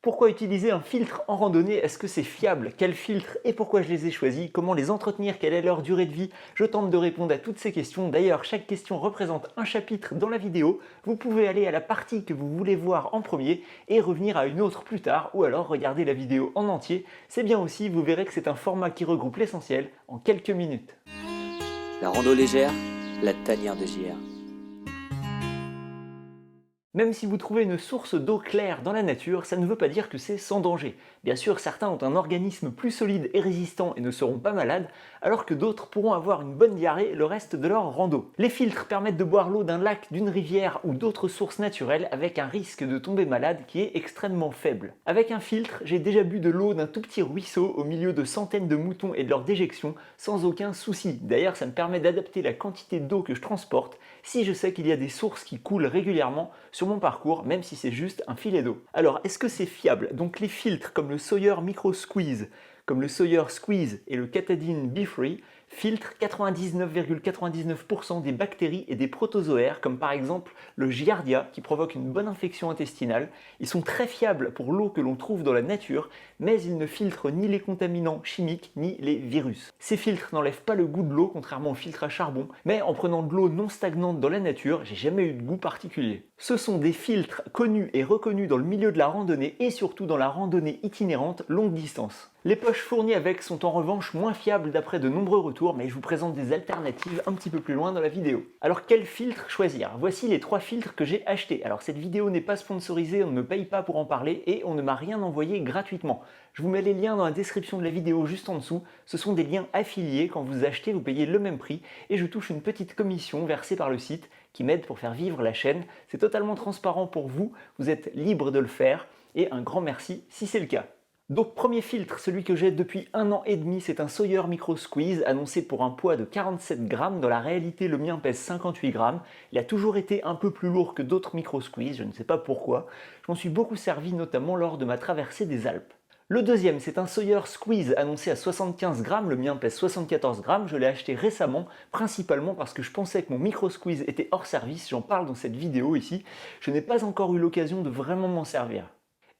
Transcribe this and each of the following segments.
Pourquoi utiliser un filtre en randonnée? Est-ce que c'est fiable? Quels filtres et pourquoi je les ai choisis? Comment les entretenir? Quelle est leur durée de vie? Je tente de répondre à toutes ces questions. D'ailleurs, chaque question représente un chapitre dans la vidéo. Vous pouvez aller à la partie que vous voulez voir en premier et revenir à une autre plus tard, ou alors regarder la vidéo en entier. C'est bien aussi, vous verrez que c'est un format qui regroupe l'essentiel en quelques minutes. La rando légère, la tanière de JR. Même si vous trouvez une source d'eau claire dans la nature, ça ne veut pas dire que c'est sans danger. Bien sûr, certains ont un organisme plus solide et résistant et ne seront pas malades, alors que d'autres pourront avoir une bonne diarrhée le reste de leur rando. Les filtres permettent de boire l'eau d'un lac, d'une rivière ou d'autres sources naturelles avec un risque de tomber malade qui est extrêmement faible. Avec un filtre, j'ai déjà bu de l'eau d'un tout petit ruisseau au milieu de centaines de moutons et de leur déjection sans aucun souci. D'ailleurs, ça me permet d'adapter la quantité d'eau que je transporte si je sais qu'il y a des sources qui coulent régulièrement sur mon parcours, même si c'est juste un filet d'eau. Alors, est-ce que c'est fiable? Donc les filtres comme le Sawyer Micro Squeeze, comme le Sawyer Squeeze et le Katadyn Be-Free filtrent 99,99% des bactéries et des protozoaires, comme par exemple le Giardia qui provoque une bonne infection intestinale. Ils sont très fiables pour l'eau que l'on trouve dans la nature, mais ils ne filtrent ni les contaminants chimiques ni les virus. Ces filtres n'enlèvent pas le goût de l'eau, contrairement aux filtres à charbon, mais en prenant de l'eau non stagnante dans la nature, j'ai jamais eu de goût particulier. Ce sont des filtres connus et reconnus dans le milieu de la randonnée et surtout dans la randonnée itinérante longue distance. Les poches fournies avec sont en revanche moins fiables d'après de nombreux retours, mais je vous présente des alternatives un petit peu plus loin dans la vidéo. Alors quel filtre choisir? Voici les 3 filtres que j'ai achetés. Alors cette vidéo n'est pas sponsorisée, on ne me paye pas pour en parler et on ne m'a rien envoyé gratuitement. Je vous mets les liens dans la description de la vidéo juste en dessous. Ce sont des liens affiliés, quand vous achetez vous payez le même prix et je touche une petite commission versée par le site qui m'aide pour faire vivre la chaîne. C'est totalement transparent pour vous, vous êtes libre de le faire et un grand merci si c'est le cas. Donc premier filtre, celui que j'ai depuis 1 an et demi, c'est un Sawyer Micro Squeeze annoncé pour un poids de 47 grammes. Dans la réalité, le mien pèse 58 grammes. Il a toujours été un peu plus lourd que d'autres Micro Squeeze, je ne sais pas pourquoi. Je m'en suis beaucoup servi notamment lors de ma traversée des Alpes. Le deuxième, c'est un Sawyer Squeeze annoncé à 75 grammes, le mien pèse 74 grammes, je l'ai acheté récemment, principalement parce que je pensais que mon Micro Squeeze était hors service, j'en parle dans cette vidéo ici. Je n'ai pas encore eu l'occasion de vraiment m'en servir.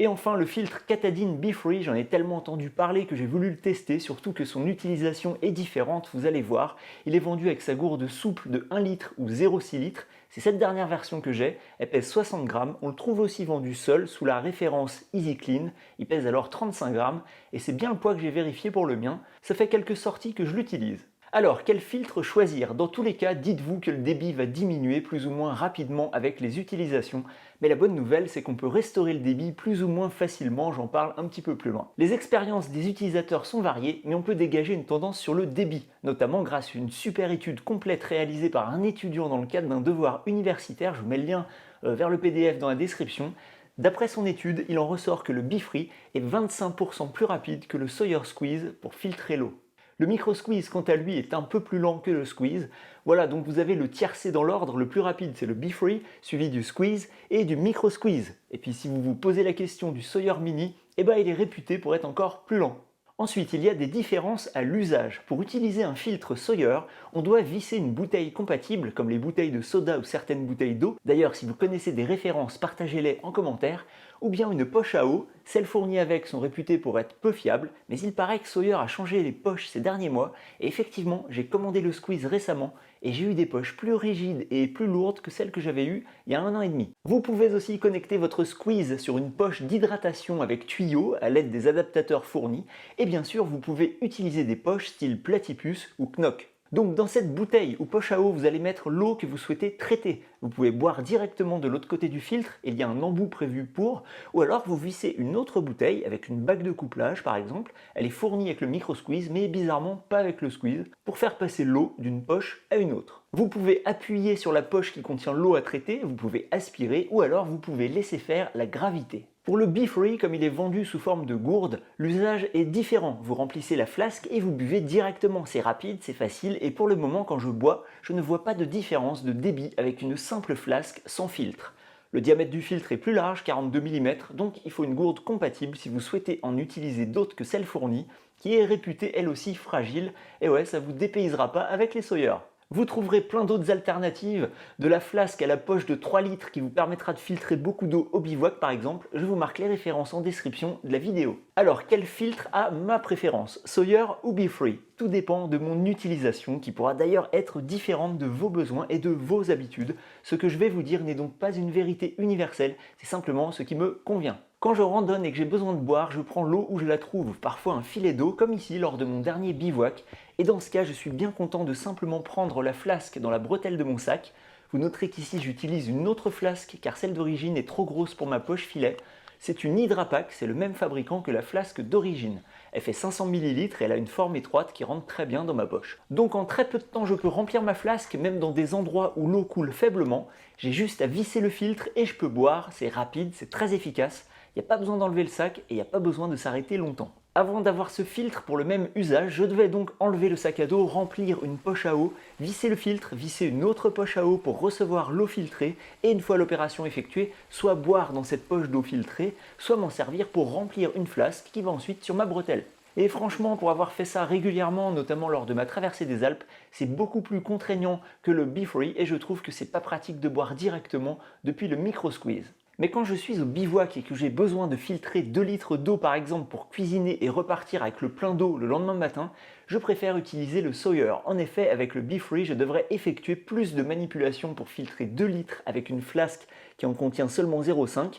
Et enfin le filtre Katadyn Be-Free, j'en ai tellement entendu parler que j'ai voulu le tester, surtout que son utilisation est différente, vous allez voir. Il est vendu avec sa gourde souple de 1 litre ou 0,6 litres. C'est cette dernière version que j'ai, elle pèse 60 grammes. On le trouve aussi vendu seul sous la référence Easy Clean. Il pèse alors 35 grammes et c'est bien le poids que j'ai vérifié pour le mien. Ça fait quelques sorties que je l'utilise. Alors, quel filtre choisir? Dans tous les cas, dites-vous que le débit va diminuer plus ou moins rapidement avec les utilisations. Mais la bonne nouvelle, c'est qu'on peut restaurer le débit plus ou moins facilement, j'en parle un petit peu plus loin. Les expériences des utilisateurs sont variées, mais on peut dégager une tendance sur le débit, notamment grâce à une super étude complète réalisée par un étudiant dans le cadre d'un devoir universitaire. Je vous mets le lien vers le PDF dans la description. D'après son étude, il en ressort que le Be-Free est 25% plus rapide que le Sawyer Squeeze pour filtrer l'eau. Le Micro Squeeze, quant à lui, est un peu plus lent que le Squeeze. Voilà, donc vous avez le tiercé dans l'ordre. Le plus rapide, c'est le Be-Free, suivi du Squeeze et du Micro Squeeze. Et puis si vous vous posez la question du Sawyer Mini, eh ben, il est réputé pour être encore plus lent. Ensuite, il y a des différences à l'usage. Pour utiliser un filtre Sawyer, on doit visser une bouteille compatible, comme les bouteilles de soda ou certaines bouteilles d'eau. D'ailleurs, si vous connaissez des références, partagez-les en commentaire. Ou bien une poche à eau. Celles fournies avec sont réputées pour être peu fiables, mais il paraît que Sawyer a changé les poches ces derniers mois. Et effectivement, j'ai commandé le Squeeze récemment et j'ai eu des poches plus rigides et plus lourdes que celles que j'avais eues il y a 1 an et demi. Vous pouvez aussi connecter votre Squeeze sur une poche d'hydratation avec tuyau à l'aide des adaptateurs fournis. Et bien sûr, vous pouvez utiliser des poches style Platypus ou Knock. Donc dans cette bouteille ou poche à eau, vous allez mettre l'eau que vous souhaitez traiter. Vous pouvez boire directement de l'autre côté du filtre, il y a un embout prévu pour, ou alors vous vissez une autre bouteille avec une bague de couplage par exemple. Elle est fournie avec le Micro Squeeze, mais bizarrement pas avec le Squeeze, pour faire passer l'eau d'une poche à une autre. Vous pouvez appuyer sur la poche qui contient l'eau à traiter, vous pouvez aspirer, ou alors vous pouvez laisser faire la gravité. Pour le Be-Free, comme il est vendu sous forme de gourde, l'usage est différent. Vous remplissez la flasque et vous buvez directement. C'est rapide, c'est facile et pour le moment quand je bois, je ne vois pas de différence de débit avec une simple flasque sans filtre. Le diamètre du filtre est plus large, 42 mm, donc il faut une gourde compatible si vous souhaitez en utiliser d'autres que celle fournie, qui est réputée elle aussi fragile. Et ouais, ça vous dépaysera pas avec les Sawyer. Vous trouverez plein d'autres alternatives, de la flasque à la poche de 3 litres qui vous permettra de filtrer beaucoup d'eau au bivouac par exemple, je vous marque les références en description de la vidéo. Alors quel filtre a ma préférence, Sawyer ou BeFree? Tout dépend de mon utilisation qui pourra d'ailleurs être différente de vos besoins et de vos habitudes. Ce que je vais vous dire n'est donc pas une vérité universelle, c'est simplement ce qui me convient. Quand je randonne et que j'ai besoin de boire, je prends l'eau où je la trouve, parfois un filet d'eau comme ici lors de mon dernier bivouac, et dans ce cas je suis bien content de simplement prendre la flasque dans la bretelle de mon sac. Vous noterez qu'ici j'utilise une autre flasque car celle d'origine est trop grosse pour ma poche filet. C'est une Hydrapak, c'est le même fabricant que la flasque d'origine. Elle fait 500 ml et elle a une forme étroite qui rentre très bien dans ma poche. Donc en très peu de temps je peux remplir ma flasque, même dans des endroits où l'eau coule faiblement. J'ai juste à visser le filtre et je peux boire, c'est rapide, c'est très efficace. Il n'y a pas besoin d'enlever le sac et il n'y a pas besoin de s'arrêter longtemps. Avant d'avoir ce filtre pour le même usage, je devais donc enlever le sac à dos, remplir une poche à eau, visser le filtre, visser une autre poche à eau pour recevoir l'eau filtrée et une fois l'opération effectuée, soit boire dans cette poche d'eau filtrée, soit m'en servir pour remplir une flasque qui va ensuite sur ma bretelle. Et franchement, pour avoir fait ça régulièrement, notamment lors de ma traversée des Alpes, c'est beaucoup plus contraignant que le BeFree et je trouve que c'est pas pratique de boire directement depuis le micro squeeze. Mais quand je suis au bivouac et que j'ai besoin de filtrer 2 litres d'eau par exemple pour cuisiner et repartir avec le plein d'eau le lendemain matin, je préfère utiliser le Sawyer. En effet, avec le BeFree, je devrais effectuer plus de manipulations pour filtrer 2 litres avec une flasque qui en contient seulement 0,5.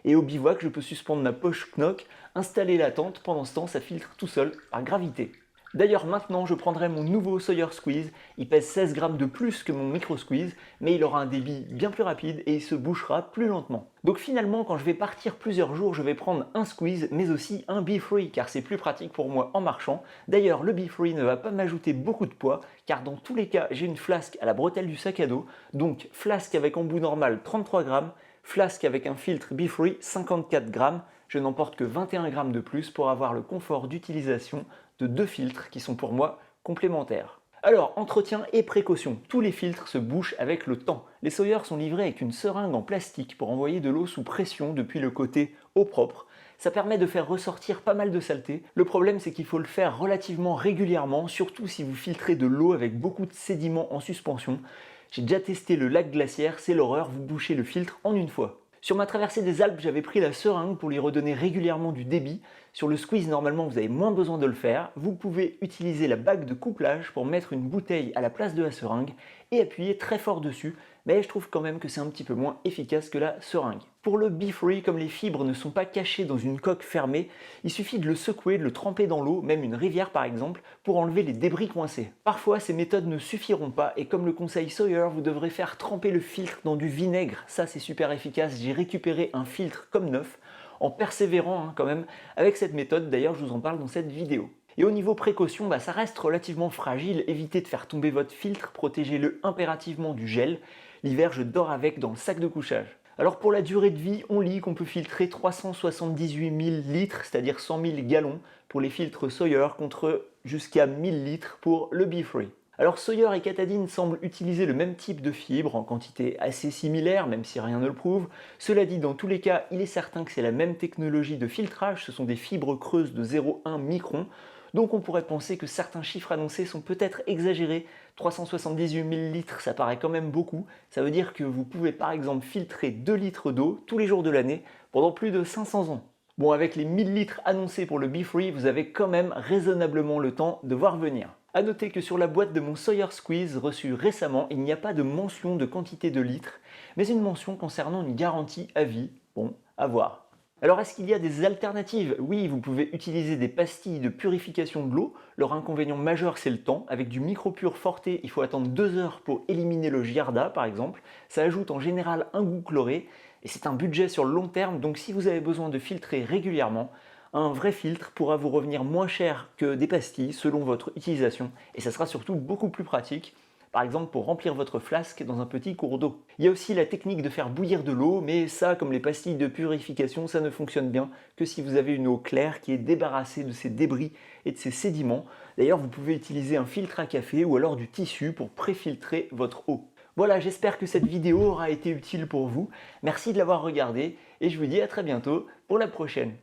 Et au bivouac, je peux suspendre ma poche knock, installer la tente, pendant ce temps ça filtre tout seul par gravité. D'ailleurs maintenant je prendrai mon nouveau Sawyer Squeeze, il pèse 16 grammes de plus que mon micro squeeze, mais il aura un débit bien plus rapide et il se bouchera plus lentement. Donc finalement quand je vais partir plusieurs jours, je vais prendre un squeeze mais aussi un BeFree car c'est plus pratique pour moi en marchant. D'ailleurs le BeFree ne va pas m'ajouter beaucoup de poids car dans tous les cas j'ai une flasque à la bretelle du sac à dos, donc flasque avec embout normal 33 grammes, flasque avec un filtre BeFree 54 grammes, je n'emporte que 21 grammes de plus pour avoir le confort d'utilisation de 2 filtres qui sont pour moi complémentaires. Alors, entretien et précaution, tous les filtres se bouchent avec le temps. Les Sawyer sont livrés avec une seringue en plastique pour envoyer de l'eau sous pression depuis le côté eau propre. Ça permet de faire ressortir pas mal de saleté. Le problème c'est qu'il faut le faire relativement régulièrement, surtout si vous filtrez de l'eau avec beaucoup de sédiments en suspension. J'ai déjà testé le lac glaciaire, c'est l'horreur, vous bouchez le filtre en une fois. Sur ma traversée des Alpes, j'avais pris la seringue pour lui redonner régulièrement du débit. Sur le squeeze, normalement, vous avez moins besoin de le faire. Vous pouvez utiliser la bague de couplage pour mettre une bouteille à la place de la seringue et appuyer très fort dessus, mais je trouve quand même que c'est un petit peu moins efficace que la seringue. Pour le BeFree, comme les fibres ne sont pas cachées dans une coque fermée, il suffit de le secouer, de le tremper dans l'eau, même une rivière par exemple, pour enlever les débris coincés. Parfois, ces méthodes ne suffiront pas et comme le conseille Sawyer, vous devrez faire tremper le filtre dans du vinaigre. Ça, c'est super efficace. J'ai récupéré un filtre comme neuf en persévérant quand même avec cette méthode. D'ailleurs, je vous en parle dans cette vidéo. Et au niveau précaution, ça reste relativement fragile. Évitez de faire tomber votre filtre, protégez-le impérativement du gel. L'hiver, je dors avec dans le sac de couchage. Alors pour la durée de vie, on lit qu'on peut filtrer 378 000 litres, c'est-à-dire 100 000 gallons pour les filtres Sawyer contre jusqu'à 1000 litres pour le BeFree. Alors Sawyer et Katadyn semblent utiliser le même type de fibre en quantité assez similaire, même si rien ne le prouve. Cela dit, dans tous les cas, il est certain que c'est la même technologie de filtrage, ce sont des fibres creuses de 0,1 micron. Donc on pourrait penser que certains chiffres annoncés sont peut-être exagérés. 378 000 litres, ça paraît quand même beaucoup. Ça veut dire que vous pouvez par exemple filtrer 2 litres d'eau tous les jours de l'année pendant plus de 500 ans. Bon, avec les 1000 litres annoncés pour le BeFree, vous avez quand même raisonnablement le temps de voir venir. A noter que sur la boîte de mon Sawyer Squeeze reçue récemment, il n'y a pas de mention de quantité de litres, mais une mention concernant une garantie à vie. Bon, à voir. Alors est-ce qu'il y a des alternatives? Oui, vous pouvez utiliser des pastilles de purification de l'eau. Leur inconvénient majeur c'est le temps. Avec du micro-pur forte, il faut attendre 2 heures pour éliminer le giardia par exemple. Ça ajoute en général un goût chloré et c'est un budget sur le long terme, donc si vous avez besoin de filtrer régulièrement, un vrai filtre pourra vous revenir moins cher que des pastilles selon votre utilisation et ça sera surtout beaucoup plus pratique. Par exemple pour remplir votre flasque dans un petit cours d'eau. Il y a aussi la technique de faire bouillir de l'eau, mais ça, comme les pastilles de purification, ça ne fonctionne bien que si vous avez une eau claire qui est débarrassée de ces débris et de ces sédiments. D'ailleurs, vous pouvez utiliser un filtre à café ou alors du tissu pour préfiltrer votre eau. Voilà, j'espère que cette vidéo aura été utile pour vous. Merci de l'avoir regardée et je vous dis à très bientôt pour la prochaine.